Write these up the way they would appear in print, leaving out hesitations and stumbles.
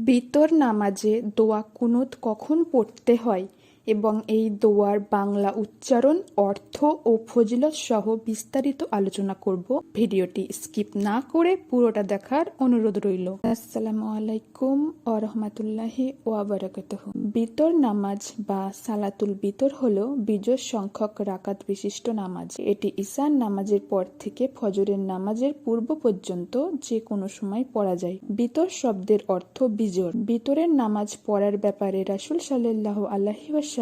বিতর নামাজে দোয়া কুনুত কখন পড়তে হয় এবং এই দোয়ার বাংলা উচ্চারণ, অর্থ ও ফজিলত সহ বিস্তারিত আলোচনা করব। ভিডিওটি স্কিপ না করে পুরোটা দেখার অনুরোধ রইল। আসসালামু আলাইকুম ওয়া রাহমাতুল্লাহি ওয়া বারাকাতুহু। বিতর নামাজ বা সালাতুল বিতর হলো বিজোড় সংখ্যক রাকাত বিশিষ্ট নামাজ। এটি ঈশার নামাজের পর থেকে ফজরের নামাজের পূর্ব পর্যন্ত যে কোনো সময় পড়া যায়। বিতর শব্দের অর্থ বিজোড়। বিতরের নামাজ পড়ার ব্যাপারে রাসূল সাল্লাল্লাহু আলাইহি ওয়াসাল্লাম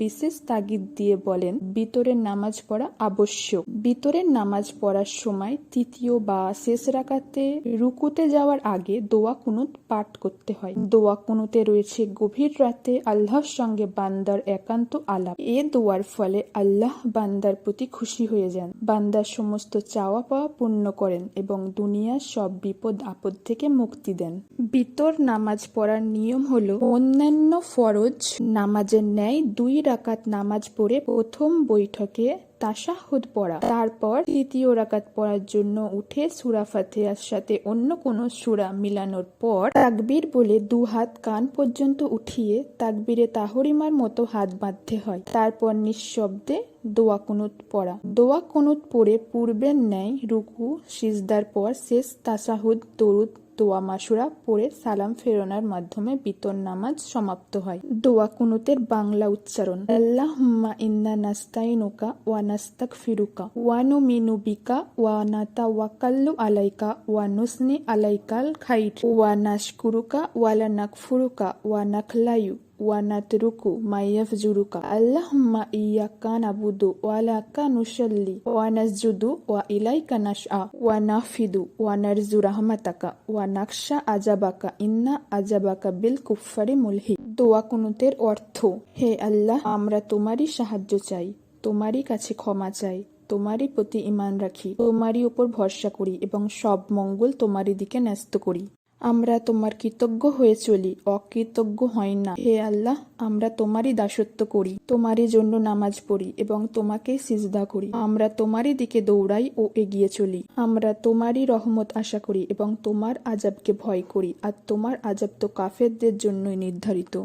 বিশেষ তাগিদ দিয়ে বলেন, বিতরের নামাজ পড়া আবশ্যক। বিতরের নামাজ পড়ার সময় তৃতীয় বা শেষ রাকাতে রুকুতে যাওয়ার আগে দোয়া কুনুত পাঠ করতে হয়। দোয়া কুনুতে রয়েছে গভীর রাতে আল্লাহর সঙ্গে বান্দার একান্ত আলাপ। এ দোয়ার ফলে আল্লাহ বান্দার প্রতি খুশি হয়ে যান, বান্দার সমস্ত চাওয়া পাওয়া পূর্ণ করেন এবং দুনিয়ার সব বিপদ আপদ থেকে মুক্তি দেন। বিতর নামাজ পড়ার নিয়ম হলো অন্যান্য ফরজ নামাজের ন্যায় 2 রাকাত নামাজ পড়ে প্রথম বৈঠকে তাশাহুদ পড়া, তারপর তৃতীয় রাকাত পড়ার জন্য উঠে সূরা ফাতিহার সাথে অন্য কোনো সূরা মিলানোর পর তাকবীর বলে 2 হাত কান পর্যন্ত উঠিয়ে তাকবীরে তাহরিমার মতো হাত বাঁধতে হয়। তারপর নিঃশব্দে দোয়া কুনুত পড়া। দোয়া কুনুত পড়ে পূর্বের ন্যায় রুকু সিজদার পর শেষ তাশাহুদ, দরুদ, দোয়া মাসুরা পড়ে সালাম ফেরানোর মাধ্যমে বিতর নামাজ সমাপ্ত হয়। দোয়া কুনুতের বাংলা উচ্চারণ: আল্লাহুম্মা ইন্না নাস্তাইনুকা ওয়া নাস্তাগফিরুকা ওয়া নুমিনু বিকা ওয়া নাতাওয়াক্কালু আলাইকা ওয়া নুসনি আলাইকাল খাইর ওয়া নাশকুরুকা ওয়া লা নাকফুরুকা ওয়া নাখলায়ু ওয়া নাতরুকু মাইয়াফজুরুকা। আল্লাহুম্মা ইয়্যাকা নাবুদু ওয়া লাকা নুসাল্লি ওয়া নাসজুদু ওয়া ইলাইকা নাসআ ওয়া নাফিদু ওয়া নারজু রাহমাতাকা ওয়া নাখশা আজাবাকা ইন্না আজাবাকা বিল কুফফারি মুলহি। দোয়া কুনুতের অর্থ: হে আল্লাহ, আমরা তোমারই সাহায্য চাই, তোমারই কাছে ক্ষমা চাই, তোমারই প্রতি ঈমান রাখি, তোমারই উপর ভরসা করি এবং সব মঙ্গল তোমারই দিকে ন্যস্ত করি। আমরা তোমার কৃতজ্ঞ হয়ে চলি, অকৃতজ্ঞ হই না। হে আল্লাহ, আমরা তোমারই দাসত্ব করি, তোমারই জন্য নামাজ পড়ি এবং তোমাকেই সিজদা করি। আমরা তোমারই দিকে দৌড়াই ও এগিয়ে চলি। আমরা তোমারই রহমত আশা করি এবং তোমার আযাবকে ভয় করি, আর তোমার আযাব তো কাফেরদের জন্যই নির্ধারিত।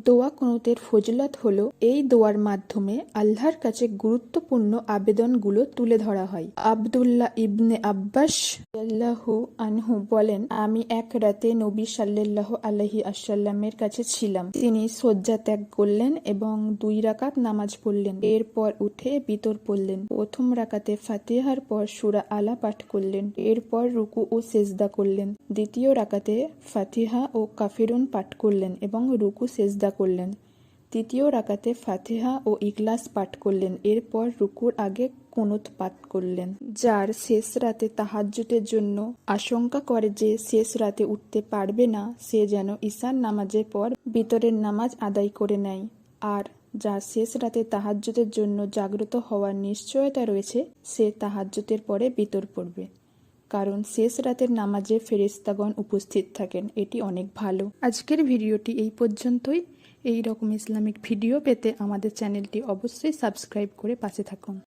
দোয়া কুনুতের ফজিলত হলো, এই দোয়ার মাধ্যমে আল্লাহর কাছে গুরুত্বপূর্ণ আবেদনগুলো তুলে ধরা হয়। আব্দুল্লাহ ইবনে আব্বাস রাদিয়াল্লাহু আনহু বলেন, আমি এক রাতে নবী সাল্লাল্লাহু আলাইহি ওয়াসাল্লামের কাছে ছিলাম। তিনি শয্যা ত্যাগ করলেন এবং 2 রাকাত নামাজ পড়লেন। এরপর উঠে বিতর পড়লেন। প্রথম রাকাতে ফাতিহার পর সূরা আলা পাঠ করলেন। এরপর রুকু ও সেজদা করলেন। দ্বিতীয় রাকাতে ফাতিহা ও কাফিরুন পাঠ করলেন এবং রুকু সেজদা করলেন। তৃতীয় রাকাতে ফাতিহা ও ইখলাস পাঠ করলেন। এরপর রুকুর আগে কুনুত পাঠ করলেন। যার শেষ রাতে তাহাজ্জুদের জন্য আশঙ্কা করে যে শেষ রাতে উঠতে পারবে না, সে যেন ঈশার নামাজের পর বিতরের নামাজ আদায় করে নেয়। আর যার শেষ রাতে তাহাজ্জুদের জন্য জাগ্রত হওয়ার নিশ্চয়তা রয়েছে, সে তাহাজ্জুদের পরে বিতর পড়বে, কারণ শেষ রাতের নামাজে ফেরেশতাগণ উপস্থিত থাকেন। এটি অনেক ভালো। আজকের ভিডিওটি এই পর্যন্তই। এই রকম ইসলামিক ভিডিও পেতে আমাদের চ্যানেলটি অবশ্যই সাবস্ক্রাইব করে পাশে থাকুন।